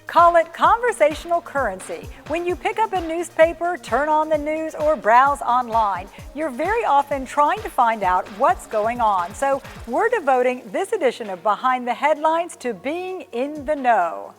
Call it conversational currency. When you pick up a newspaper, turn on the news, or browse online, you're very often trying to find out what's going on. So we're devoting this edition of Behind the Headlines to being in the know.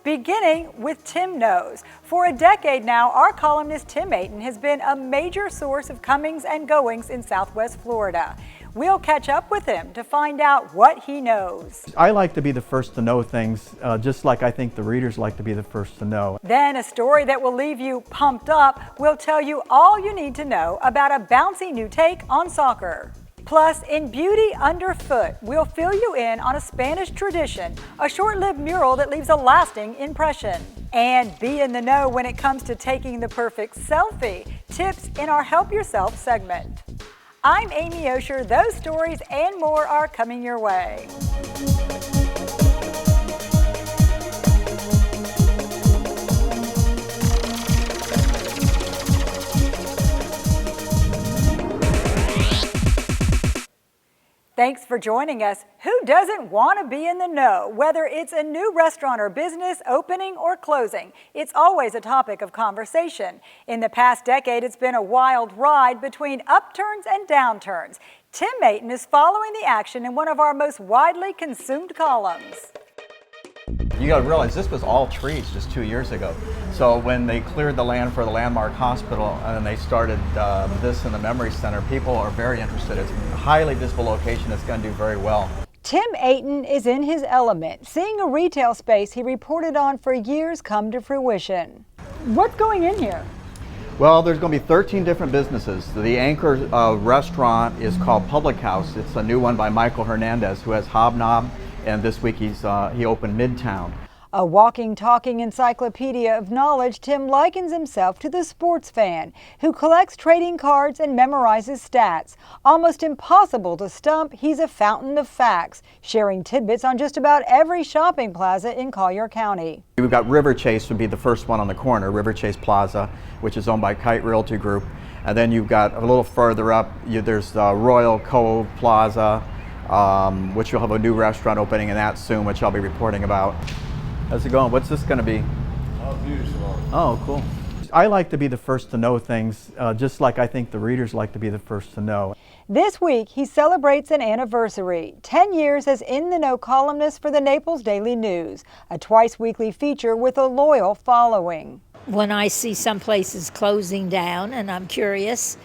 Beginning with Tim Knows. For a decade now, our columnist Tim Aten has been a major source of comings and goings in Southwest Florida. We'll catch up with him to find out what he knows. I like to be the first to know things, just like I think the readers like to be the first to know. Then a story that will leave you pumped up will tell you all you need to know about a bouncy new take on soccer. Plus, in Beauty Underfoot, we'll fill you in on a Spanish tradition, a short-lived mural that leaves a lasting impression. And be in the know when it comes to taking the perfect selfie. Tips in our Help Yourself segment. I'm Amy Osher. Those stories and more are coming your way. Thanks for joining us. Who doesn't want to be in the know? Whether it's a new restaurant or business opening or closing, it's always a topic of conversation. In the past decade, it's been a wild ride between upturns and downturns. Tim Aten is following the action in one of our most widely consumed columns. You got to realize this was all trees just 2 years ago. So when they cleared the land for the Landmark Hospital and they started this in the Memory Center, people are very interested. It's a highly visible location. It's going to do very well. Tim Aten is in his element, seeing a retail space he reported on for years come to fruition. What's going in here? Well, there's going to be 13 different businesses. The anchor restaurant is called Public House. It's a new one by Michael Hernandez, who has Hobnob, and this week he opened Midtown. A walking, talking encyclopedia of knowledge, Tim likens himself to the sports fan who collects trading cards and memorizes stats. Almost impossible to stump, he's a fountain of facts, sharing tidbits on just about every shopping plaza in Collier County. We've got River Chase would be the first one on the corner, River Chase Plaza, which is owned by Kite Realty Group. And then you've got a little further up, there's Royal Cove Plaza, which will have a new restaurant opening in that soon, which I'll be reporting about. How's it going? What's this going to be? Oh, beauty salon. Oh, cool. I like to be the first to know things, just like I think the readers like to be the first to know. This week, he celebrates an anniversary. 10 years as In the Know columnist for the Naples Daily News, a twice-weekly feature with a loyal following. When I see some places closing down and I'm curious,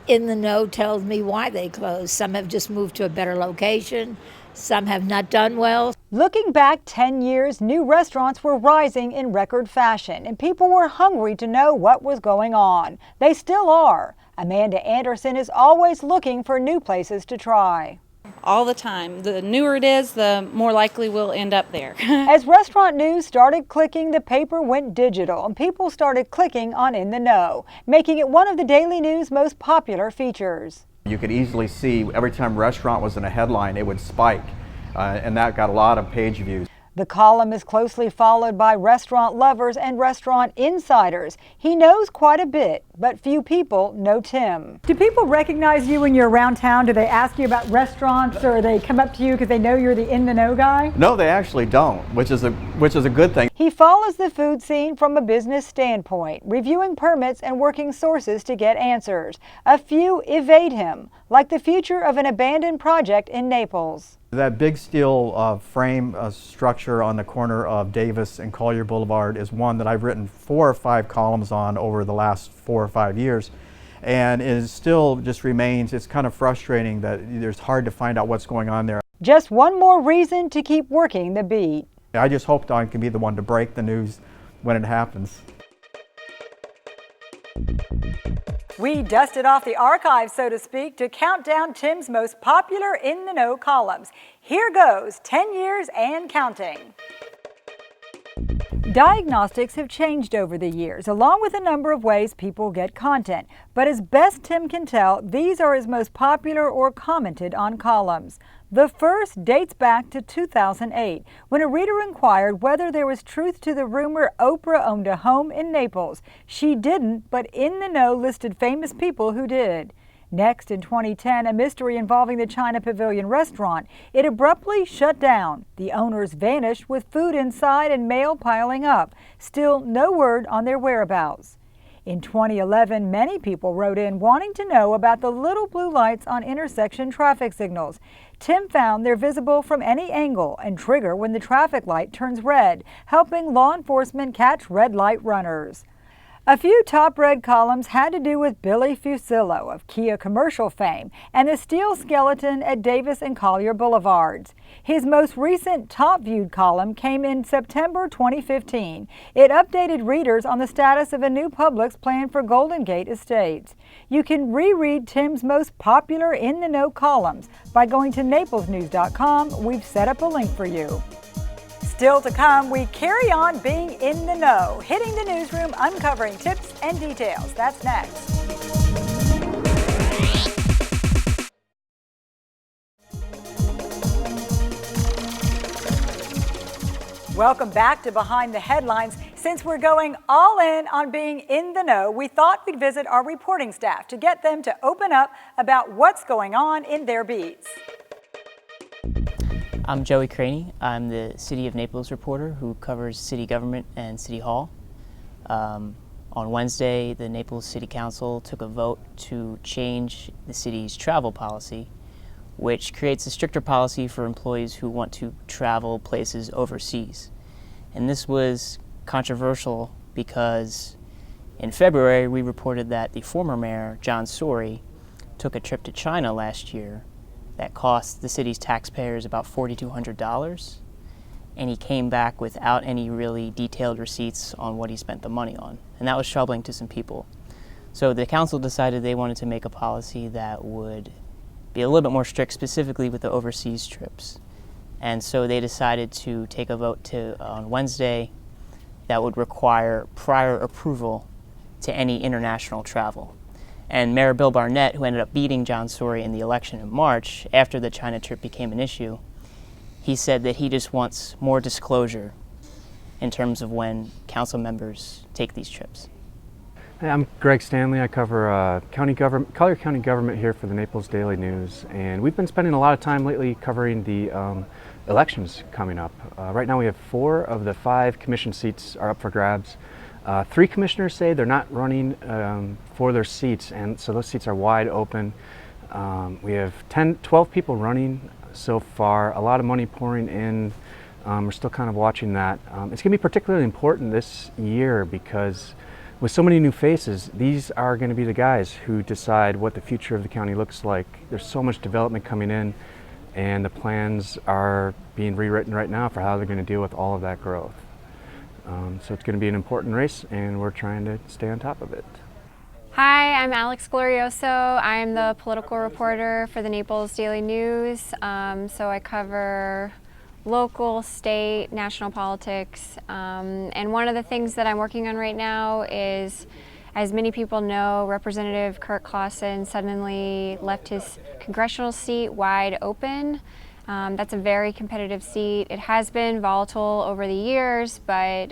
In the Know tells me why they closed. Some have just moved to a better location. Some have not done well. Looking back 10 years, new restaurants were rising in record fashion, and people were hungry to know what was going on. They still are. Amanda Anderson is always looking for new places to try. All the time. The newer it is, the more likely we'll end up there. As restaurant news started clicking, the paper went digital, and people started clicking on In the Know, making it one of the Daily News' most popular features. You could easily see every time restaurant was in a headline, it would spike, and that got a lot of page views. The column is closely followed by restaurant lovers and restaurant insiders. He knows quite a bit, but few people know Tim. Do people recognize you when you're around town? Do they ask you about restaurants, or they come up to you because they know you're the In the Know guy? No, they actually don't, which is a good thing. He follows the food scene from a business standpoint, reviewing permits and working sources to get answers. A few evade him, like the future of an abandoned project in Naples. That big steel frame structure on the corner of Davis and Collier Boulevard is one that I've written 4 or 5 columns on over the last 4 or 5 years, and it still just remains. It's kind of frustrating that it's hard to find out what's going on there. Just one more reason to keep working the beat. I just hope I can be the one to break the news when it happens. We dusted off the archives, so to speak, to count down Tim's most popular In the Know columns. Here goes, 10 years and counting. Diagnostics have changed over the years, along with a number of ways people get content. But as best Tim can tell, these are his most popular or commented on columns. The first dates back to 2008, when a reader inquired whether there was truth to the rumor Oprah owned a home in Naples. She didn't, but In the Know listed famous people who did. Next, in 2010, a mystery involving the China Pavilion restaurant. It abruptly shut down. The owners vanished with food inside and mail piling up. Still no word on their whereabouts. In 2011, many people wrote in wanting to know about the little blue lights on intersection traffic signals. Tim found they're visible from any angle and trigger when the traffic light turns red, helping law enforcement catch red light runners. A few top red columns had to do with Billy Fusillo of Kia commercial fame and the steel skeleton at Davis and Collier Boulevards. His most recent top viewed column came in September 2015. It updated readers on the status of a new Publix plan for Golden Gate Estates. You can reread Tim's most popular in the know columns by going to naplesnews.com. We've set up a link for you. Still to come, we carry on being in the know, hitting the newsroom, uncovering tips and details. That's next. Welcome back to Behind the Headlines. Since we're going all in on being in the know, we thought we'd visit our reporting staff to get them to open up about what's going on in their beats. I'm Joey Craney. I'm the City of Naples reporter who covers city government and city hall. On Wednesday, the Naples City Council took a vote to change the city's travel policy, which creates a stricter policy for employees who want to travel places overseas. And this was controversial because in February, we reported that the former mayor, John Sori, took a trip to China last year that cost the city's taxpayers about $4,200, and he came back without any really detailed receipts on what he spent the money on, and that was troubling to some people. So the council decided they wanted to make a policy that would be a little bit more strict, specifically with the overseas trips, and so they decided to take a vote on Wednesday that would require prior approval to any international travel. And Mayor Bill Barnett, who ended up beating John Sori in the election in March, after the China trip became an issue, he said that he just wants more disclosure in terms of when council members take these trips. Hey, I'm Greg Stanley. I cover Collier County government here for the Naples Daily News, and we've been spending a lot of time lately covering the elections coming up. Right now we have 4 of the 5 commission seats are up for grabs. 3 commissioners say they're not running for their seats, and so those seats are wide open. We have 12 people running so far, a lot of money pouring in. We're still kind of watching that. It's going to be particularly important this year because with so many new faces, these are going to be the guys who decide what the future of the county looks like. There's so much development coming in, and the plans are being rewritten right now for how they're going to deal with all of that growth. So it's going to be an important race, and we're trying to stay on top of it. Hi, I'm Alex Glorioso. I'm the political reporter for the Naples Daily News. So I cover local, state, national politics. And one of the things that I'm working on right now is, as many people know, Representative Kurt Clausen suddenly left his congressional seat wide open. That's a very competitive seat. It has been volatile over the years, but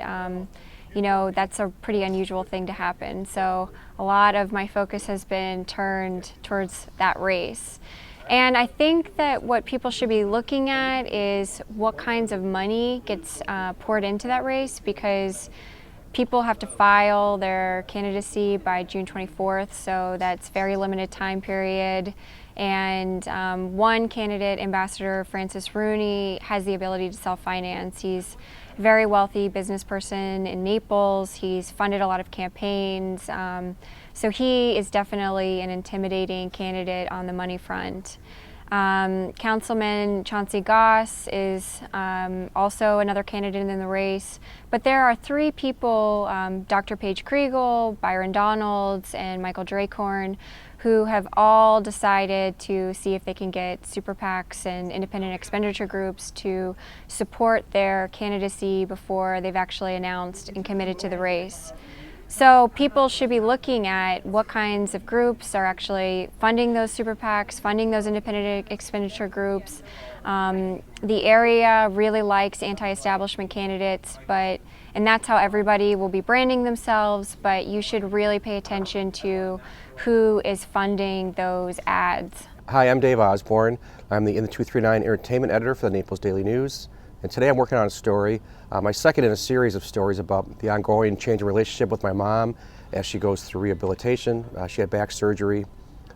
you know, that's a pretty unusual thing to happen. So a lot of my focus has been turned towards that race. And I think that what people should be looking at is what kinds of money gets poured into that race, because people have to file their candidacy by June 24th, so that's very limited time period. And one candidate, Ambassador Francis Rooney, has the ability to self-finance. He's a very wealthy business person in Naples. He's funded a lot of campaigns. So he is definitely an intimidating candidate on the money front. Councilman Chauncey Goss is also another candidate in the race. But there are 3 people, Dr. Paige Kriegel, Byron Donalds, and Michael Draycorn, who have all decided to see if they can get super PACs and independent expenditure groups to support their candidacy before they've actually announced and committed to the race. So people should be looking at what kinds of groups are actually funding those super PACs, funding those independent expenditure groups. The area really likes anti-establishment candidates, but and that's how everybody will be branding themselves, but you should really pay attention to who is funding those ads. Hi, I'm Dave Osborne. I'm the In the 239 entertainment editor for the Naples Daily News. And today I'm working on a story, my second in a series of stories about the ongoing change in relationship with my mom as she goes through rehabilitation. She had back surgery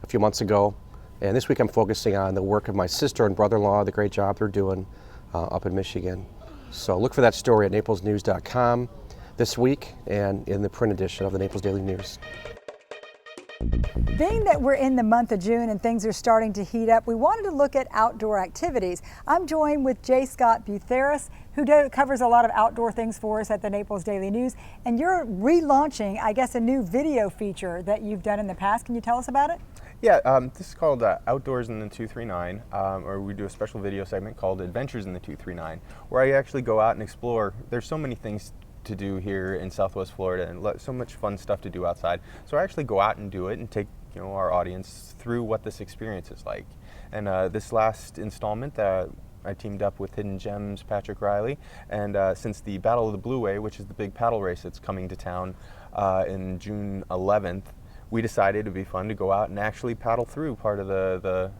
a few months ago. And this week I'm focusing on the work of my sister and brother-in-law, the great job they're doing up in Michigan. So look for that story at naplesnews.com this week and in the print edition of the Naples Daily News. Being that we're in the month of June and things are starting to heat up, we wanted to look at outdoor activities. I'm joined with J. Scott Butheris, who covers a lot of outdoor things for us at the Naples Daily News. And you're relaunching, I guess, a new video feature that you've done in the past. Can you tell us about it? Yeah, this is called Outdoors in the 239, or we do a special video segment called Adventures in the 239, where I actually go out and explore. There's so many things to do here in Southwest Florida and so much fun stuff to do outside. So I actually go out and do it and take our audience through what this experience is like. And this last installment, I teamed up with Hidden Gems Patrick Riley, and since the Battle of the Blue Way, which is the big paddle race that's coming to town in June 11th, we decided it would be fun to go out and actually paddle through part of the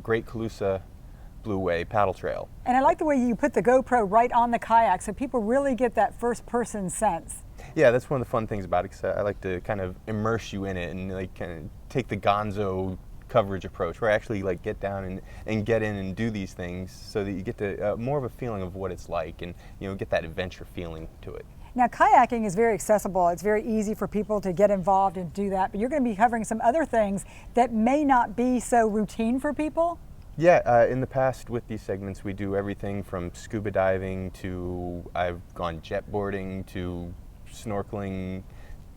Great Calusa Blue Way paddle trail. And I like the way you put the GoPro right on the kayak so people really get that first person sense. Yeah, that's one of the fun things about it, because I like to kind of immerse you in it and like kind of take the gonzo coverage approach, where I actually like get down and get in and do these things so that you get to more of a feeling of what it's like and get that adventure feeling to it. Now, kayaking is very accessible. It's very easy for people to get involved and do that, but you're going to be covering some other things that may not be so routine for people. Yeah, in the past with these segments we do everything from scuba diving to I've gone jetboarding to snorkeling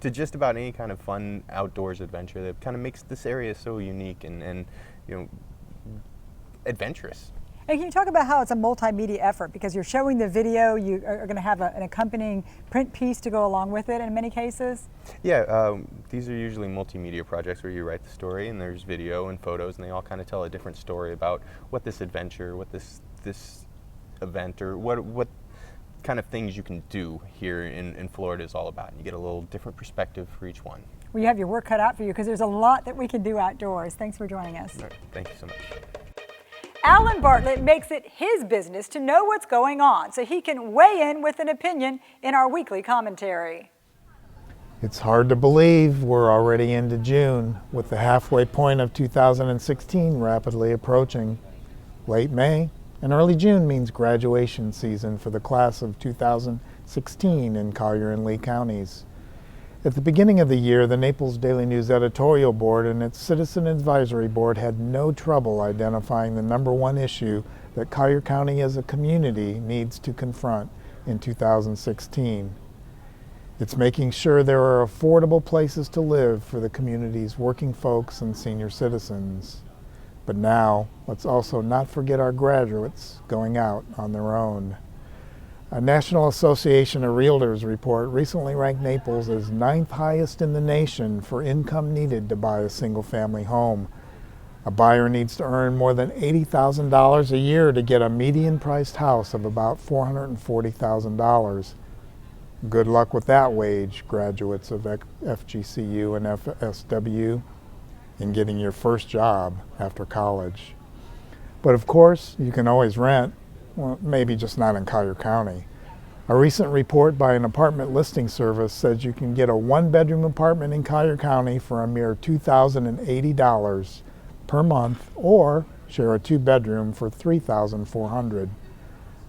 to just about any kind of fun outdoors adventure that kind of makes this area so unique and adventurous. And can you talk about how it's a multimedia effort, because you're showing the video, you are going to have an accompanying print piece to go along with it in many cases? Yeah, these are usually multimedia projects where you write the story and there's video and photos, and they all kind of tell a different story about what this adventure, what this event, or what kind of things you can do here in Florida is all about. And you get a little different perspective for each one. Well, you have your work cut out for you, because there's a lot that we can do outdoors. Thanks for joining us. All right, thank you so much. Alan Bartlett makes it his business to know what's going on so he can weigh in with an opinion in our weekly commentary. It's hard to believe we're already into June, with the halfway point of 2016 rapidly approaching. Late May and early June means graduation season for the class of 2016 in Collier and Lee counties. At the beginning of the year, the Naples Daily News editorial board and its citizen advisory board had no trouble identifying the #1 issue that Collier County as a community needs to confront in 2016. It's making sure there are affordable places to live for the community's working folks and senior citizens. But now, let's also not forget our graduates going out on their own. A National Association of Realtors report recently ranked Naples as 9th highest in the nation for income needed to buy a single-family home. A buyer needs to earn more than $80,000 a year to get a median-priced house of about $440,000. Good luck with that wage, graduates of FGCU and FSW, in getting your first job after college. But of course, you can always rent. Well, maybe just not in Collier County. A recent report by an apartment listing service says you can get a 1-bedroom apartment in Collier County for a mere $2,080 per month, or share a 2-bedroom for $3,400.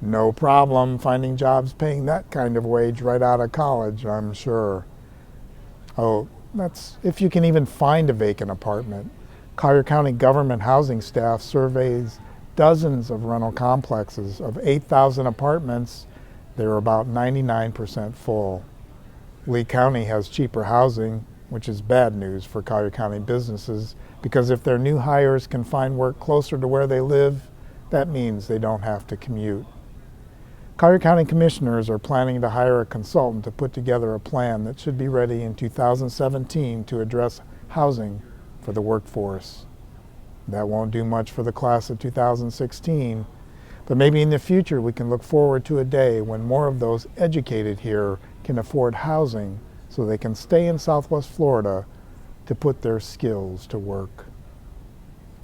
No problem finding jobs paying that kind of wage right out of college, I'm sure. Oh, that's if you can even find a vacant apartment. Collier County government housing staff surveys dozens of rental complexes. Of 8,000 apartments, they're about 99% full. Lee County has cheaper housing, which is bad news for Collier County businesses, because if their new hires can find work closer to where they live, that means they don't have to commute. Collier County commissioners are planning to hire a consultant to put together a plan that should be ready in 2017 to address housing for the workforce. That won't do much for the class of 2016, But maybe in the future we can look forward to a day when more of those educated here can afford housing so they can stay in Southwest Florida to put their skills to work.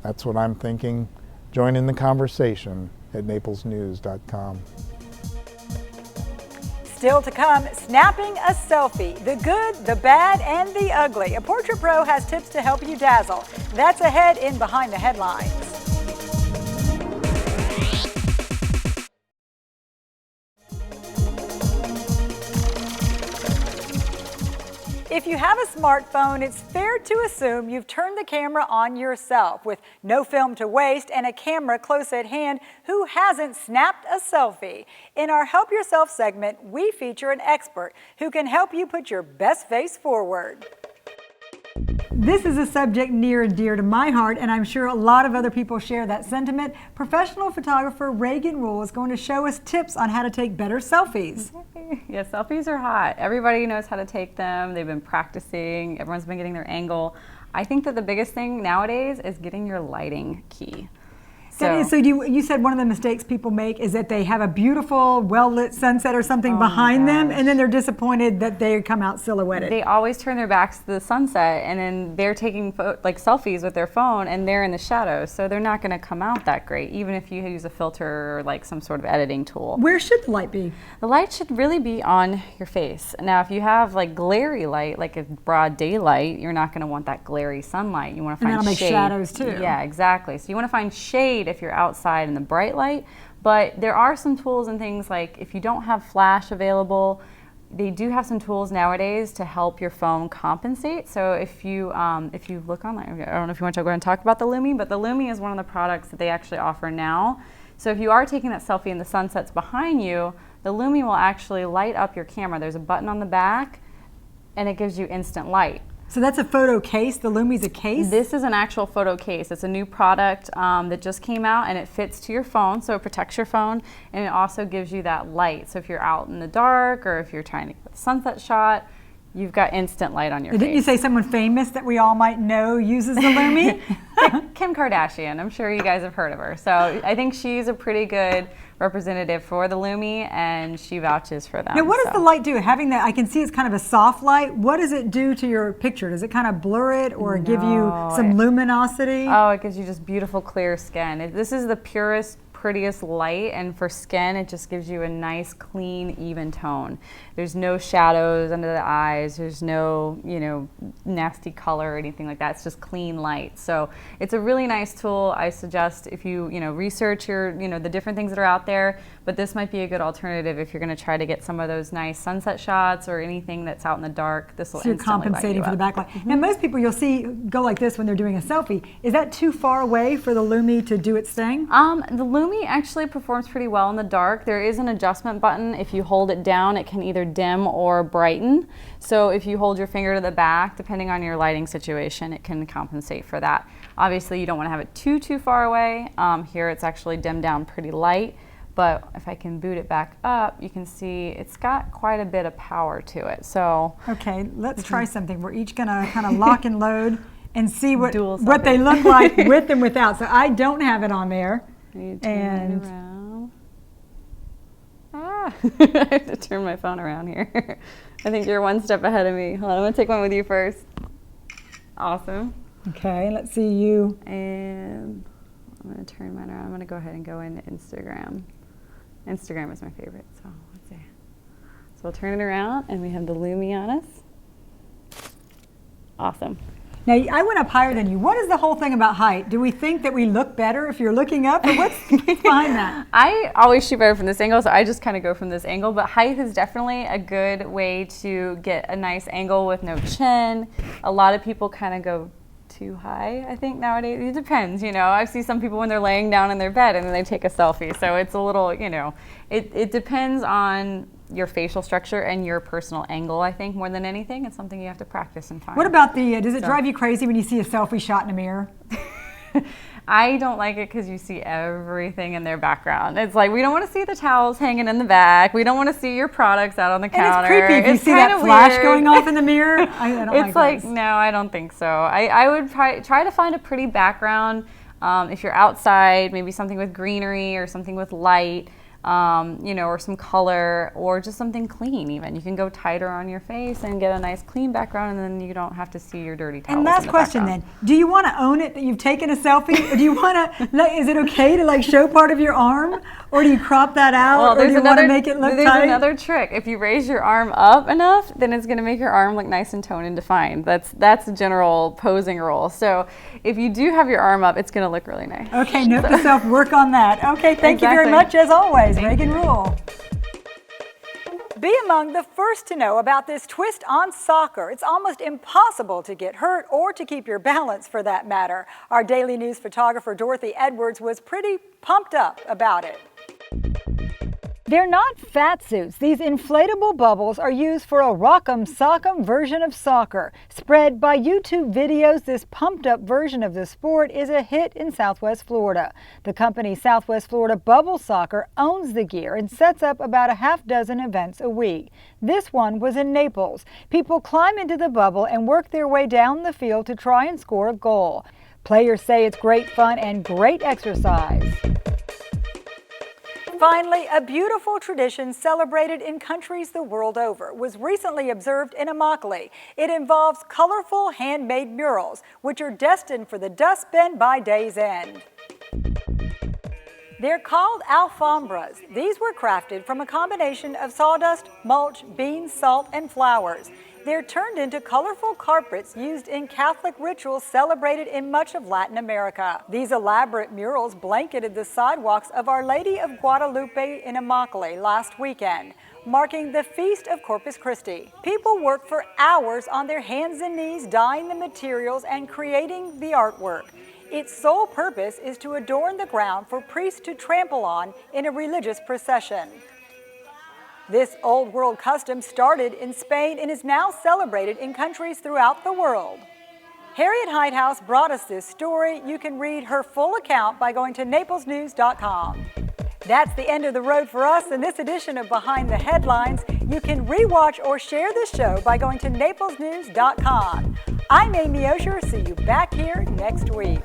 That's what I'm thinking. Join in the conversation at naplesnews.com. Still to come, snapping a selfie. The good, the bad, and the ugly. A Portrait Pro has tips to help you dazzle. That's ahead in Behind the Headlines. If you have a smartphone, it's fair to assume you've turned the camera on yourself. With no film to waste and a camera close at hand, who hasn't snapped a selfie? In our Help Yourself segment, we feature an expert who can help you put your best face forward. This is a subject near and dear to my heart, and I'm sure a lot of other people share that sentiment. Professional photographer Reagan Rule is going to show us tips on how to take better selfies. Yeah, selfies are hot. Everybody knows how to take them. They've been practicing. Everyone's been getting their angle. I think that the biggest thing nowadays is getting your lighting key. So you said one of the mistakes people make is that they have a beautiful, well-lit sunset or something behind them, and then they're disappointed that they come out silhouetted. They always turn their backs to the sunset, and then they're taking selfies with their phone, and they're in the shadows, so they're not going to come out that great, even if you use a filter or like some sort of editing tool. Where should the light be? The light should really be on your face. Now, if you have like glary light, like a broad daylight, you're not going to want that glary sunlight. You want to find that'll make shade. Shadows too. Yeah, exactly. So you want to find shade if you're outside in the bright light, but there are some tools and things like if you don't have flash available, they do have some tools nowadays to help your phone compensate. So if you look online, I don't know if you want to go ahead and talk about the Lumi, but the Lumi is one of the products that they actually offer now. So if you are taking that selfie and the sunset's behind you, the Lumi will actually light up your camera. There's a button on the back and it gives you instant light. So that's a photo case? The Lumi's a case? This is an actual photo case. It's a new product that just came out, and it fits to your phone, so it protects your phone, and it also gives you that light. So if you're out in the dark or if you're trying to get a sunset shot, you've got instant light on your face. Didn't you say someone famous that we all might know uses the Lumi? Kim Kardashian. I'm sure you guys have heard of her. So I think she's a pretty good representative for the Lumi, and she vouches for them. Now, what does the light do? Having that, I can see it's kind of a soft light. What does it do to your picture? Does it kind of blur it or give you some luminosity? Oh, it gives you just beautiful, clear skin. This is the purest, prettiest light, and for skin it just gives you a nice, clean, even tone. There's no shadows under the eyes, there's no nasty color or anything like that. It's just clean light. So it's a really nice tool. I suggest if you research the different things that are out there, but this might be a good alternative if you're going to try to get some of those nice sunset shots or anything that's out in the dark. This will so you're compensating for the backlight. Mm-hmm. Now most people you'll see go like this when they're doing a selfie. Is that too far away for the Lumi to do its thing? The Lumi actually performs pretty well in the dark. There is an adjustment button. If you hold it down, it can either dim or brighten. So if you hold your finger to the back, depending on your lighting situation, it can compensate for that. Obviously, you don't want to have it too far away. Here it's actually dimmed down pretty light, but if I can boot it back up, you can see it's got quite a bit of power to it. So okay, let's try something. We're each going to kind of lock and load and see what they look like with and without. So I don't have it on there. You turn it around. I have to turn my phone around here. I think you're one step ahead of me. Hold on, I'm going to take one with you first. Awesome. Okay, let's see you. And I'm going to turn mine around. I'm going to go ahead and go into Instagram. Instagram is my favorite, so let's see. So we'll turn it around, and we have the Lumi on us. Awesome. Now, I went up higher than you. What is the whole thing about height? Do we think that we look better if you're looking up, or what's behind that? I always shoot better from this angle, so I just kind of go from this angle, but height is definitely a good way to get a nice angle with no chin. A lot of people kind of go too high, I think, nowadays. It depends, I see some people when they're laying down in their bed and then they take a selfie, so it's a little, it depends on your facial structure and your personal angle, I think, more than anything. It's something you have to practice and find. What about does it drive you crazy when you see a selfie shot in a mirror? I don't like it because you see everything in their background. It's like, we don't want to see the towels hanging in the back. We don't want to see your products out on the counter. And it's creepy if you see that flash going off in the mirror. I don't it's like no, I don't think so. I would try to find a pretty background. If you're outside, maybe something with greenery or something with light, or some color, or just something clean even. You can go tighter on your face and get a nice clean background, and then you don't have to see your dirty towels. And last question then, do you want to own it that you've taken a selfie? Or do you want to, is it okay to show part of your arm? Or do you crop that out? Or do you want to make it look tight? There's another trick. If you raise your arm up enough, then it's going to make your arm look nice and toned and defined. That's a general posing rule. So if you do have your arm up, it's going to look really nice. Okay, note to self, work on that. Okay, thank you very much as always. Reagan Rule. Be among the first to know about this twist on soccer. It's almost impossible to get hurt or to keep your balance for that matter. Our Daily News photographer Dorothy Edwards was pretty pumped up about it. They're not fat suits. These inflatable bubbles are used for a rock'em sock'em version of soccer. Spread by YouTube videos, this pumped up version of the sport is a hit in Southwest Florida. The company Southwest Florida Bubble Soccer owns the gear and sets up about a half dozen events a week. This one was in Naples. People climb into the bubble and work their way down the field to try and score a goal. Players say it's great fun and great exercise. Finally, a beautiful tradition celebrated in countries the world over was recently observed in Immokalee. It involves colorful handmade murals, which are destined for the dustbin by day's end. They're called alfombras. These were crafted from a combination of sawdust, mulch, beans, salt, and flowers. They're turned into colorful carpets used in Catholic rituals celebrated in much of Latin America. These elaborate murals blanketed the sidewalks of Our Lady of Guadalupe in Immokalee last weekend, marking the Feast of Corpus Christi. People work for hours on their hands and knees dyeing the materials and creating the artwork. Its sole purpose is to adorn the ground for priests to trample on in a religious procession. This old world custom started in Spain and is now celebrated in countries throughout the world. Harriet Heithouse brought us this story. You can read her full account by going to naplesnews.com. That's the end of the road for us in this edition of Behind the Headlines. You can rewatch or share this show by going to naplesnews.com. I'm Amy Osher. See you back here next week.